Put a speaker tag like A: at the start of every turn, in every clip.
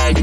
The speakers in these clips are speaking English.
A: What's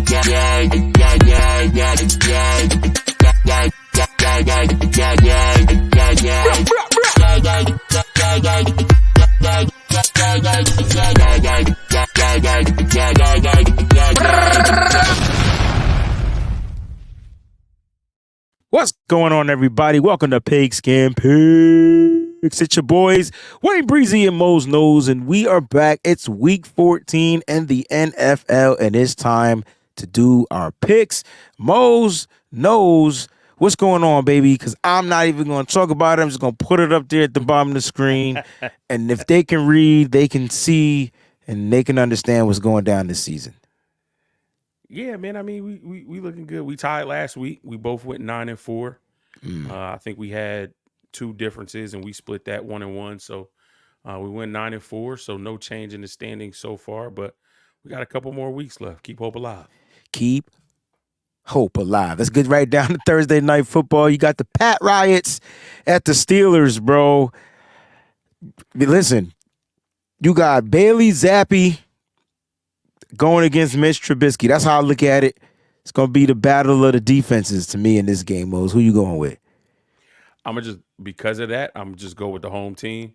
A: going on, everybody? Welcome to Pigskin Picks. It's your boys, WayneBreezie and Moseknows, and we are back. It's week 14 in the NFL, and it's time to do our picks. Mose knows what's going on, baby, because I'm not even going to talk about it. I'm just going to put it up there at the bottom of the screen, and if they can read, they can see, and they can understand what's going down this season.
B: Yeah, man. I mean, we looking good. We tied last week. We both went 9-4. I think we had two differences, and we split that 1-1. So we went 9-4. So no change in the standings so far, but we got a couple more weeks left. Keep hope alive.
A: Keep hope alive. Let's get right down to Thursday night football. You got the Pat Riots at the Steelers, bro. Listen, you got Bailey Zappi going against Mitch Trubisky. That's how I look at it. It's going to be the battle of the defenses to me in this game, Mose. Who you going with?
B: I'm going to just, because of that, I'm just go with the home team.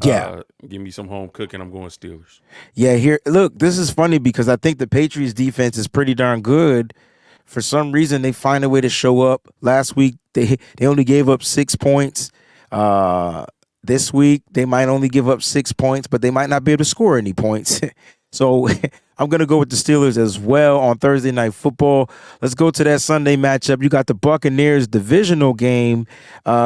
A: Yeah.
B: Give me some home cooking. I'm going Steelers.
A: Yeah, here, look, this is funny because I think the Patriots defense is pretty darn good. For some reason, they find a way to show up. Last week, they only gave up 6 points. This week, they might only give up 6 points, but they might not be able to score any points. So I'm going to go with the Steelers as well on Thursday Night Football. Let's go to that Sunday matchup. You got the Buccaneers divisional game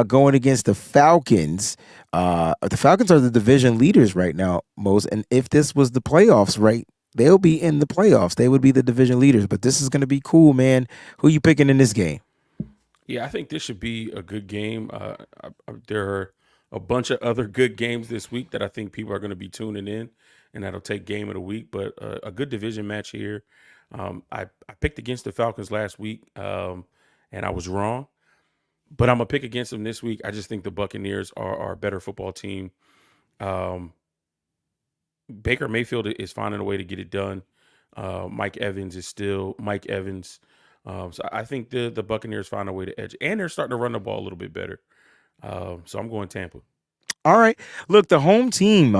A: going against the Falcons. The Falcons are the division leaders right now, Mose. And if this was the playoffs, right, they'll be in the playoffs. They would be the division leaders. But this is going to be cool, man. Who you picking in this game?
B: Yeah, I think this should be a good game. There are a bunch of other good games this week that I think people are going to be tuning in. And that'll take game of the week, but a good division match here. I picked against the Falcons last week, and I was wrong. But I'm going to pick against them this week. I just think the Buccaneers are a better football team. Baker Mayfield is finding a way to get it done. Mike Evans is still Mike Evans. So I think the Buccaneers find a way to edge. And they're starting to run the ball a little bit better. So I'm going Tampa.
A: All right. Look, the home team,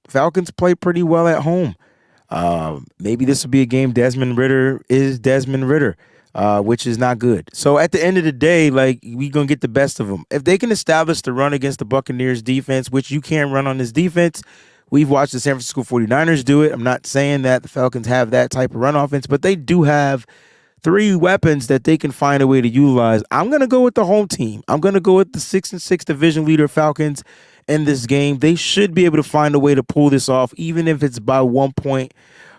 A: Falcons play pretty well at home. Maybe this will be a game Desmond Ridder is Desmond Ridder, which is not good. So at the end of the day, like, we going to get the best of them. If they can establish the run against the Buccaneers defense, which you can't run on this defense, we've watched the San Francisco 49ers do it. I'm not saying that the Falcons have that type of run offense, but they do have three weapons that they can find a way to utilize. I'm going to go with the home team. I'm going to go with the 6-6 division leader Falcons. In this game, they should be able to find a way to pull this off, even if it's by 1 point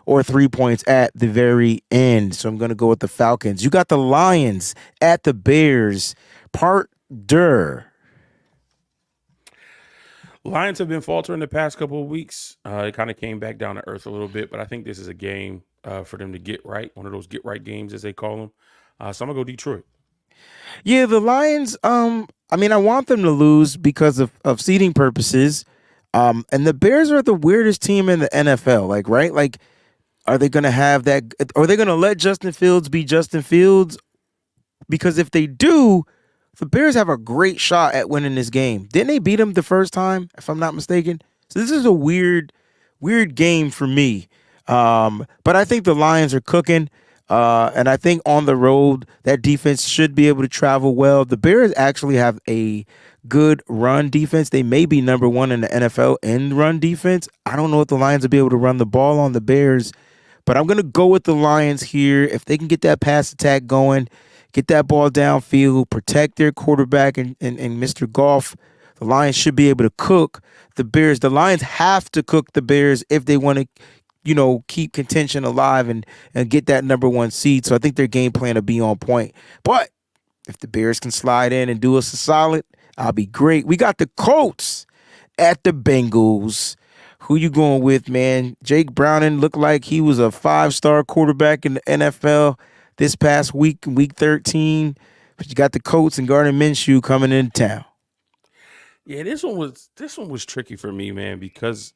A: or 3 points at the very end. So I'm going to go with the Falcons. You got the Lions at the Bears. Part deux.
B: Lions have been faltering the past couple of weeks. It kind of came back down to earth a little bit, but I think this is a game for them to get right. One of those get right games, as they call them. So I'm going to go Detroit.
A: Yeah, the Lions, I mean, I want them to lose because of seeding purposes. And the Bears are the weirdest team in the NFL, like, right? Like, are they going to have that? Are they going to let Justin Fields be Justin Fields? Because if they do, the Bears have a great shot at winning this game. Didn't they beat them the first time, if I'm not mistaken? So this is a weird game for me. But I think the Lions are cooking. And I think on the road, that defense should be able to travel well. The Bears actually have a good run defense. They may be number one in the NFL in run defense. I don't know if the Lions will be able to run the ball on the Bears, but I'm going to go with the Lions here. If they can get that pass attack going, get that ball downfield, protect their quarterback and Mr. Goff, the Lions should be able to cook the Bears. The Lions have to cook the Bears if they want to, keep contention alive and get that number one seed. So I think their game plan will be on point. But if the Bears can slide in and do us a solid, I'll be great. We got the Colts at the Bengals. Who you going with, man? Jake Browning looked like he was a 5-star quarterback in the NFL this past week, week 13. But you got the Colts and Gardner Minshew coming into town.
B: Yeah, this one was tricky for me, man, because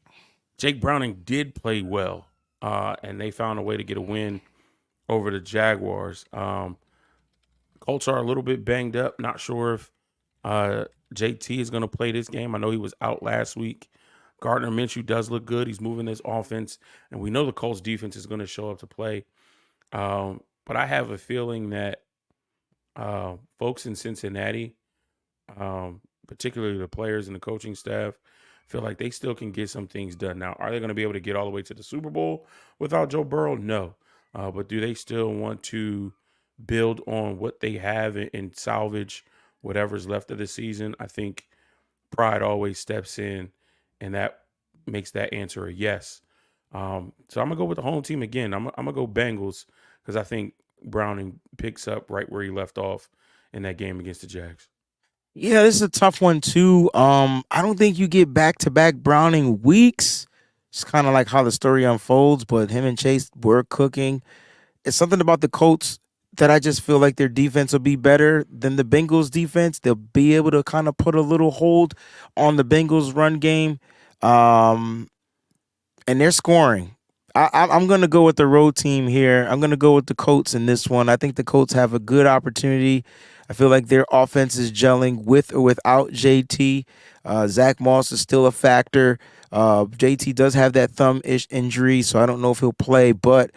B: Jake Browning did play well, and they found a way to get a win over the Jaguars. Colts are a little bit banged up. Not sure if JT is going to play this game. I know he was out last week. Gardner Minshew does look good. He's moving this offense, and we know the Colts defense is going to show up to play. But I have a feeling that folks in Cincinnati, particularly the players and the coaching staff, feel like they still can get some things done. Now, are they going to be able to get all the way to the Super Bowl without Joe Burrow? No. But do they still want to build on what they have and salvage whatever's left of the season? I think pride always steps in, and that makes that answer a yes. So I'm gonna go with the home team again. I'm gonna go Bengals because I think Browning picks up right where he left off in that game against the Jags.
A: Yeah, this is a tough one too. I don't think you get back to back Browning weeks. It's kind of like how the story unfolds, but him and Chase were cooking. It's something about the Colts that I just feel like their defense will be better than the Bengals defense. They'll be able to kind of put a little hold on the Bengals run game. Um, and they're scoring. I'm going to go with the road team here. I'm going to go with the Colts in this one. I think the Colts have a good opportunity. I feel like their offense is gelling with or without JT. Zach Moss is still a factor. JT does have that thumb-ish injury, so I don't know if he'll play. But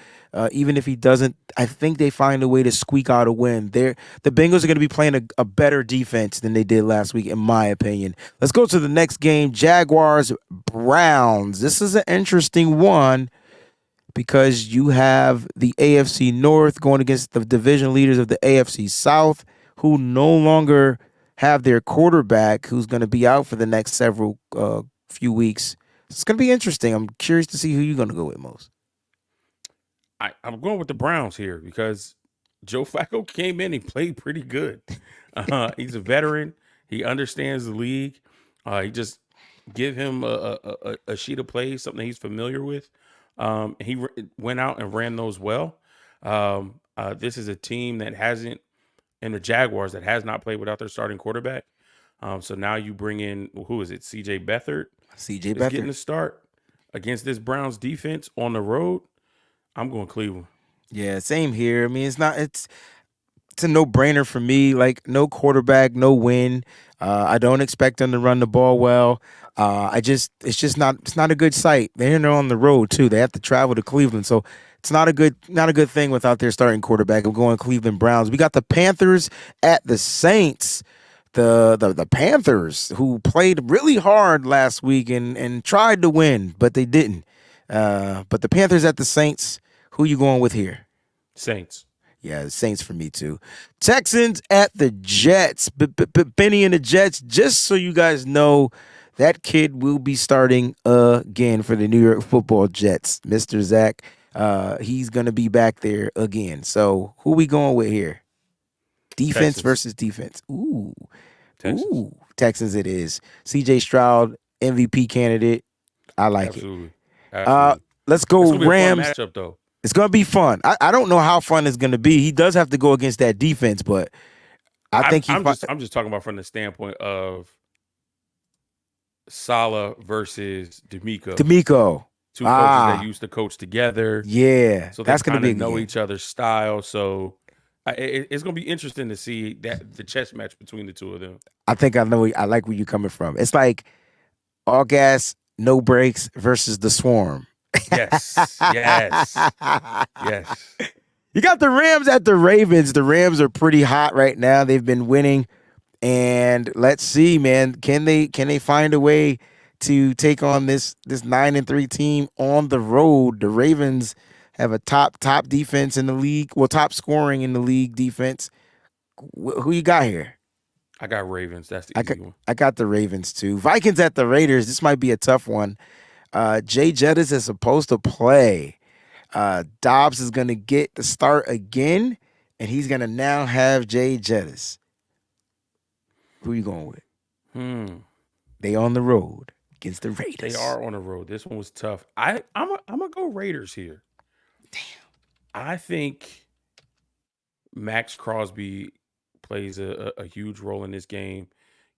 A: even if he doesn't, I think they find a way to squeak out a win. The Bengals are going to be playing a better defense than they did last week, in my opinion. Let's go to the next game, Jaguars Browns. This is an interesting one because you have the AFC North going against the division leaders of the AFC South, who no longer have their quarterback, who's going to be out for the next several few weeks. It's going to be interesting. I'm curious to see who you're going to go with most.
B: I'm going with the Browns here because Joe Flacco came in and played pretty good. He's a veteran. He understands the league. He just give him a sheet of plays, something he's familiar with. Went out and ran those well. This is a team that hasn't, and the Jaguars that has not played without their starting quarterback. So now you bring in, who is it? CJ Beathard
A: CJ
B: is getting
A: Beathard.
B: the start against this Browns defense on the road. I'm going Cleveland.
A: Yeah, same here. I mean, it's a no brainer for me. Like no quarterback, no win. I don't expect them to run the ball well. It's just not a good sight. They're on the road too. They have to travel to Cleveland, so it's not a good thing without their starting quarterback. I'm going Cleveland Browns. We got the Panthers at the Saints. The Panthers who played really hard last week and tried to win, but they didn't. But the Panthers at the Saints. Who you going with here?
B: Saints.
A: Yeah, the Saints for me too. Texans at the Jets. Benny and the Jets. Just so you guys know, that kid will be starting again for the New York Football Jets, Mr. Zach. He's gonna be back there again. So who we going with here? Defense
B: Texans.
A: versus defense. Ooh,
B: Texans.
A: Texans. It is. C.J. Stroud, MVP candidate. I like it.
B: Absolutely.
A: Uh,
B: Absolutely.
A: let's
B: It's
A: go
B: gonna be a fun
A: Rams.
B: matchup though.
A: It's gonna be fun. I don't know how fun it's gonna be. He does have to go against that defense, but I
B: I'm
A: think
B: I'm just I'm just talking about from the standpoint of Sala versus D'Amico,
A: D'Amico.
B: two coaches that
A: Ah,
B: used to coach together,
A: yeah,
B: so they
A: that's gonna
B: kind
A: be
B: of
A: a good
B: know
A: game.
B: each other's style. So it's going to be interesting to see that the chess match between the two of them.
A: I think I know. I like where you're coming from. It's like all gas, no brakes versus the Swarm.
B: Yes, yes, yes.
A: You got the Rams at the Ravens. The Rams are pretty hot right now. They've been winning, and let's see, man. Can they find a way to take on this 9-3 team on the road? The Ravens have a top defense in the league. Well, top scoring in the league defense. Who you got here?
B: I got Ravens. That's the
A: I got
B: easy one.
A: I got the Ravens too. Vikings at the Raiders. This might be a tough one. Jay Jettis is supposed to play. Dobbs is gonna get the start again, and he's gonna now have Jay Jettis. Who you going with?
B: Hmm.
A: They on the road against the
B: They
A: Raiders.
B: are on the road. This one was tough. I'm gonna go Raiders here. I think Max Crosby plays a huge role in this game,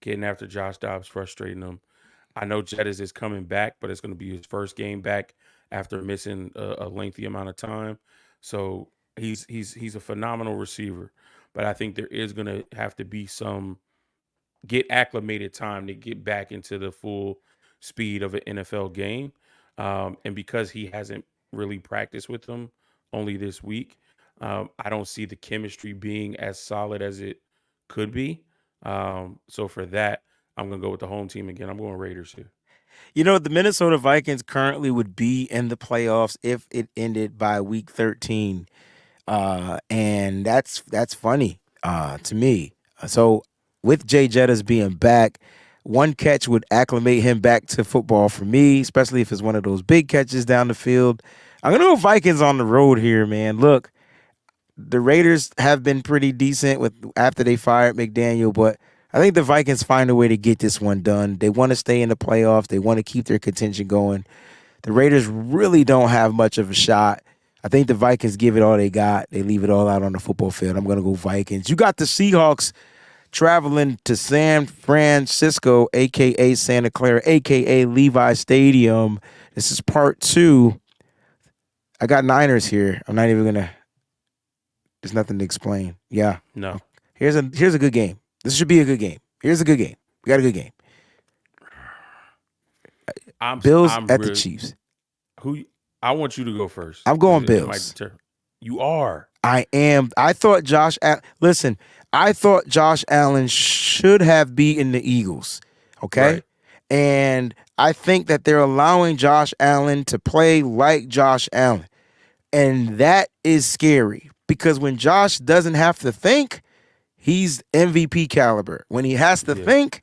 B: getting after Josh Dobbs, frustrating him. I know Jettis is coming back, but it's going to be his first game back after missing a lengthy amount of time. So He's a phenomenal receiver, but I think there is going to have to be some get acclimated time to get back into the full speed of an NFL game. And because he hasn't really practiced with them only this week, I don't see the chemistry being as solid as it could be. So for that, I'm going to go with the home team again. I'm going Raiders here.
A: You know, the Minnesota Vikings currently would be in the playoffs if it ended by week 13. And that's funny to me. So with Jay Jettas being back, one catch would acclimate him back to football for me, especially if it's one of those big catches down the field. I'm gonna go Vikings on the road here, man. Look, the Raiders have been pretty decent with after they fired McDaniel, but I think the Vikings find a way to get this one done. They want to stay in the playoffs. They want to keep their contention going. The Raiders really don't have much of a shot. I think the Vikings give it all they got. They leave it all out on the football field. I'm going to go Vikings. You got the Seahawks traveling to San Francisco, a.k.a. Santa Clara, a.k.a. Levi Stadium. This is part 2. I got Niners here. I'm not even going to – there's nothing to explain. Yeah.
B: No,
A: Here's a good game. This should be a good game. Here's a good game. We got a good game. Bills
B: I'm
A: at the
B: really
A: Chiefs.
B: who I want you to go first
A: I'm
B: because
A: going
B: it might
A: Bills.
B: deter. You are
A: I am. I thought listen, I thought Josh Allen should have beaten the Eagles. Okay.
B: right.
A: And I think that they're allowing Josh Allen to play like Josh Allen. And that is scary because when Josh doesn't have to think, he's MVP caliber. When he has to
B: Yeah.
A: think,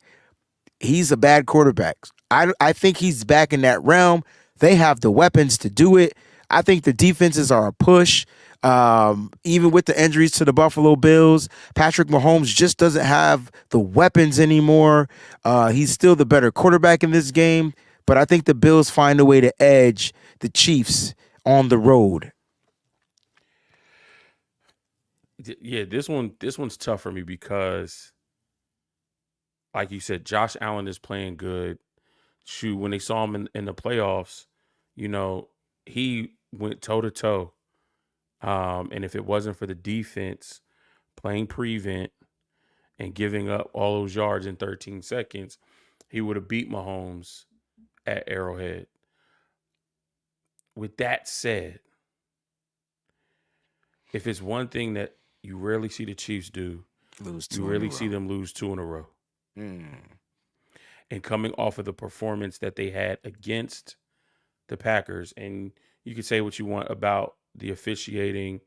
A: he's a bad quarterback. I think he's back in that realm. They have the weapons to do it. I think the defenses are a push. Even with the injuries to the Buffalo Bills, Patrick Mahomes just doesn't have the weapons anymore. He's still the better quarterback in this game, but I think the Bills find a way to edge the Chiefs on the road.
B: Yeah, this one's tough for me because, like you said, Josh Allen is playing good. Shoot, when they saw him in the playoffs, you know, he went toe to toe. And if it wasn't for the defense playing prevent and giving up all those yards in 13 seconds, he would have beat Mahomes at Arrowhead. With that said, if it's one thing that you rarely see the Chiefs do,
A: Lose
B: you
A: two in a
B: rarely see
A: row.
B: them lose 2 in a row.
A: Mm.
B: And coming off of the performance that they had against the Packers, and you can say what you want about the officiating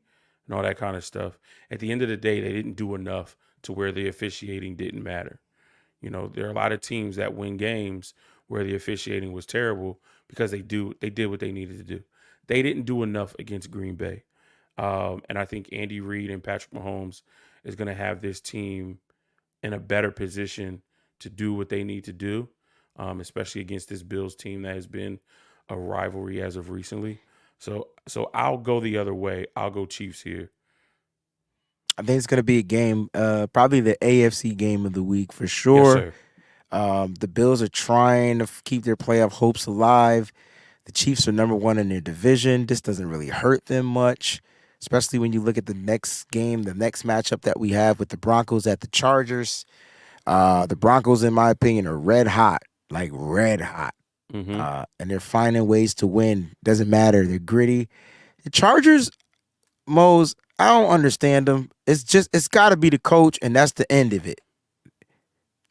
B: and all that kind of stuff. At the end of the day, they didn't do enough to where the officiating didn't matter. You know, there are a lot of teams that win games where the officiating was terrible because they did what they needed to do. They didn't do enough against Green Bay. And I think Andy Reid and Patrick Mahomes is going to have this team in a better position to do what they need to do, especially against this Bills team that has been a rivalry as of recently. So I'll go the other way. I'll go Chiefs here.
A: I think it's going to be a game, probably the AFC game of the week for
B: Yes,
A: sure.
B: sir.
A: The Bills are trying to keep their playoff hopes alive. The Chiefs are number 1 in their division. This doesn't really hurt them much, especially when you look at the next game, the next matchup that we have with the Broncos at the Chargers. The Broncos, in my opinion, are red hot, like red hot.
B: Mm-hmm.
A: And they're finding ways to win. Doesn't matter. They're gritty. The Chargers, Mose, I don't understand them. It's got to be the coach, and that's the end of it.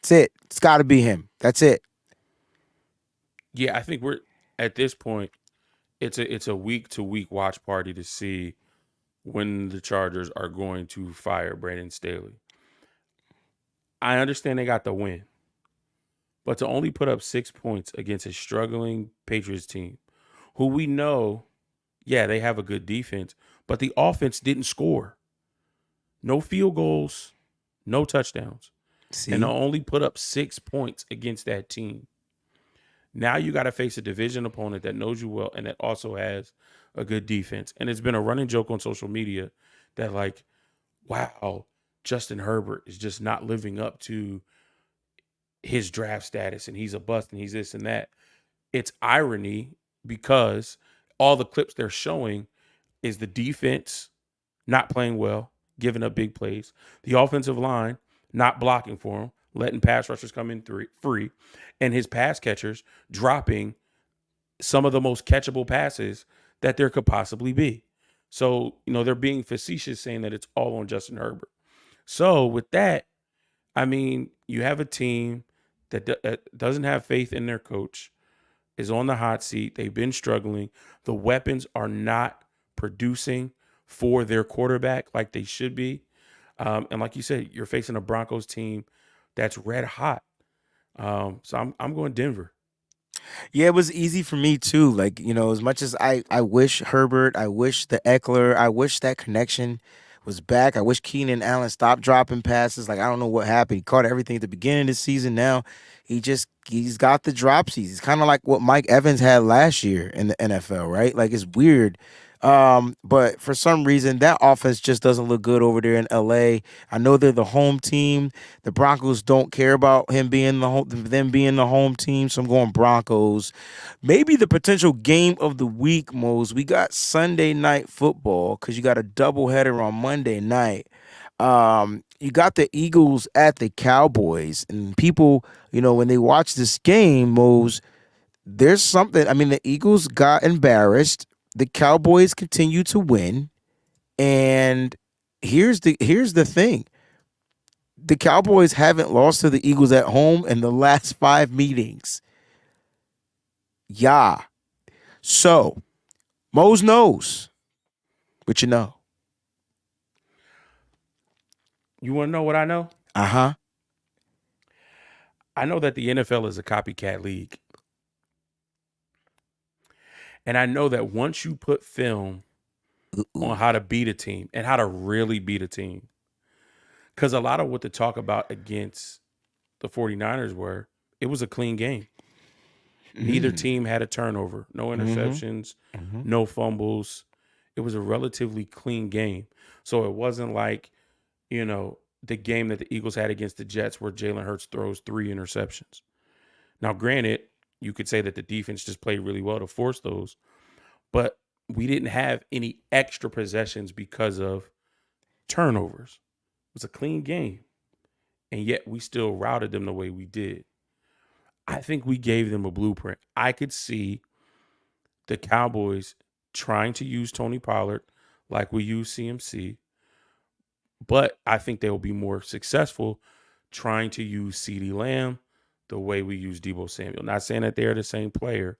A: That's it. It's got to be him. That's it.
B: Yeah, I think we're at this point. It's a week to week watch party to see when the Chargers are going to fire Brandon Staley. I understand they got the win, but to only put up 6 points against a struggling Patriots team, who we know, yeah, they have a good defense, but the offense didn't score. No field goals, no touchdowns, and to
A: See?
B: only put up 6 points against that team. Now you got to face a division opponent that knows you well and that also has a good defense. And it's been a running joke on social media that, like, wow, Justin Herbert is just not living up to his draft status and he's a bust and he's this and that. It's irony because all the clips they're showing is the defense not playing well, giving up big plays. The offensive line not blocking for him, letting pass rushers come in free, and his pass catchers dropping some of the most catchable passes that there could possibly be. So, they're being facetious saying that it's all on Justin Herbert. So, with that, I mean, you have a team that doesn't have faith in their coach, is on the hot seat. They've been struggling. The weapons are not producing for their quarterback like they should be. And like you said, you're facing a Broncos team that's red hot. So I'm going Denver.
A: Yeah, it was easy for me too. Like, as much as I wish Herbert, I wish the Eckler, I wish that connection was back. I wish Keenan Allen stopped dropping passes. Like, I don't know what happened. He caught everything at the beginning of the season. Now he's got the dropsies. He's kind of like what Mike Evans had last year in the NFL, right? Like, it's weird. But for some reason that offense just doesn't look good over there in LA. I know they're the home team. The Broncos don't care about him being them being the home team, so I'm going Broncos. Maybe the potential game of the week, Mose. We got Sunday night football because you got a doubleheader on Monday night. You got the Eagles at the Cowboys, and people, when they watch this game, Mose, there's something. I mean, the Eagles got embarrassed. The Cowboys continue to win, and here's the thing: the Cowboys haven't lost to the Eagles at home in the last 5 meetings. Yeah. So Mose knows what you know.
B: You want to know what I know?
A: Uh huh.
B: I know that the NFL is a copycat league. And I know that once you put film on how to beat a team and how to really beat a team, because a lot of what to talk about against the 49ers it was a clean game. Neither team had a turnover, no interceptions, no fumbles. It was a relatively clean game. So it wasn't like, the game that the Eagles had against the Jets where Jalen Hurts throws 3 interceptions. Now, granted, you could say that the defense just played really well to force those, but we didn't have any extra possessions because of turnovers. It was a clean game, and yet we still routed them the way we did. I think we gave them a blueprint. I could see the Cowboys trying to use Tony Pollard like we use CMC, but I think they will be more successful trying to use CeeDee Lamb the way we use Deebo Samuel. Not saying that they're the same player,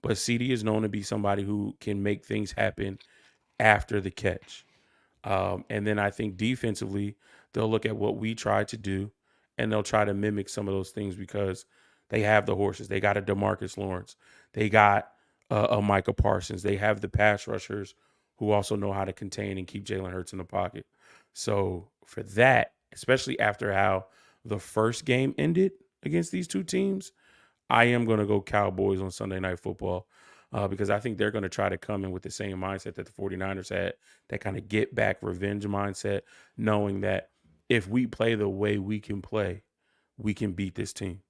B: but CeeDee is known to be somebody who can make things happen after the catch. And then I think defensively, they'll look at what we tried to do and they'll try to mimic some of those things because they have the horses. They got a DeMarcus Lawrence. They got a Micah Parsons. They have the pass rushers who also know how to contain and keep Jalen Hurts in the pocket. So for that, especially after how the first game ended against these two teams, I am going to go Cowboys on Sunday Night Football because I think they're going to try to come in with the same mindset that the 49ers had, that kind of get back revenge mindset, knowing that if we play the way we can play, we can beat this team.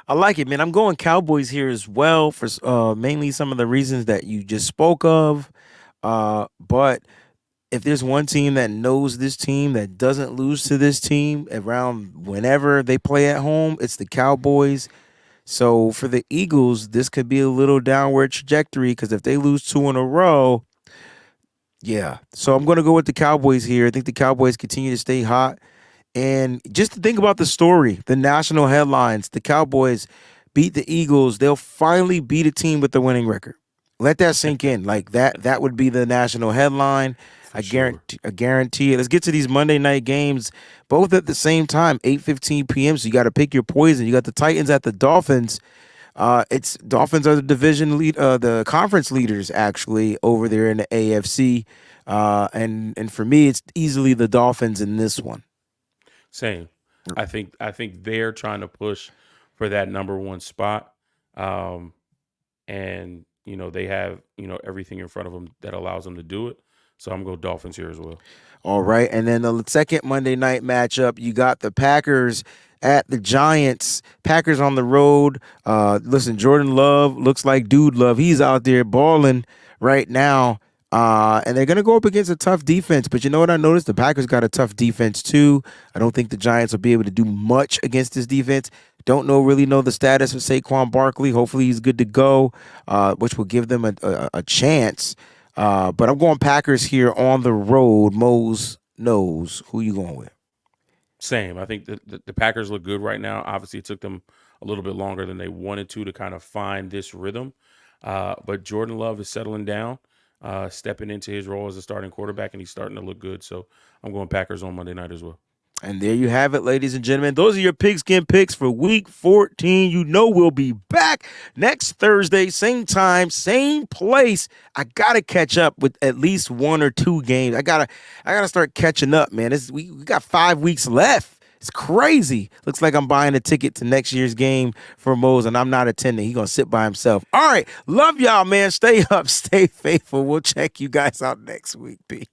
A: I like it, man. I'm going Cowboys here as well for mainly some of the reasons that you just spoke of. But if there's one team that knows this team that doesn't lose to this team around whenever they play at home, it's the Cowboys. So for the Eagles, this could be a little downward trajectory because if they lose two in a row, yeah. So I'm going to go with the Cowboys here. I think the Cowboys continue to stay hot. And just to think about the story, the national headlines, the Cowboys beat the Eagles. They'll finally beat a team with the winning record. Let that sink in. Like that would be the national headline.
B: For sure.
A: I guarantee it. Let's get to these Monday night games, both at the same time, 8:15 p.m. So you got to pick your poison. You got the Titans at the Dolphins. It's Dolphins are the division lead, the conference leaders actually over there in the AFC. And for me, it's easily the Dolphins in this one.
B: Same. I think they're trying to push for that number one spot. Um, and they have everything in front of them that allows them to do it. So I'm going to go Dolphins here as well.
A: All right. And then the second Monday night matchup, you got the Packers at the Giants. Packers on the road. Listen, Jordan Love looks like dude love. He's out there balling right now. And they're going to go up against a tough defense. But you know what I noticed? The Packers got a tough defense too. I don't think the Giants will be able to do much against this defense. Don't really know the status of Saquon Barkley. Hopefully he's good to go, which will give them a chance. But I'm going Packers here on the road. Mose knows. Who you going with?
B: Same. I think the Packers look good right now. Obviously, it took them a little bit longer than they wanted to kind of find this rhythm. But Jordan Love is settling down, stepping into his role as a starting quarterback, and he's starting to look good. So I'm going Packers on Monday night as well.
A: And there you have it, ladies and gentlemen. Those are your Pigskin Picks for Week 14. You know we'll be back next Thursday, same time, same place. I gotta catch up with at least 1 or 2 games. I gotta start catching up, man. We got 5 weeks left. It's crazy. Looks like I'm buying a ticket to next year's game for Mose, and I'm not attending. He's gonna sit by himself. All right, love y'all, man. Stay up, stay faithful. We'll check you guys out next week. Peace.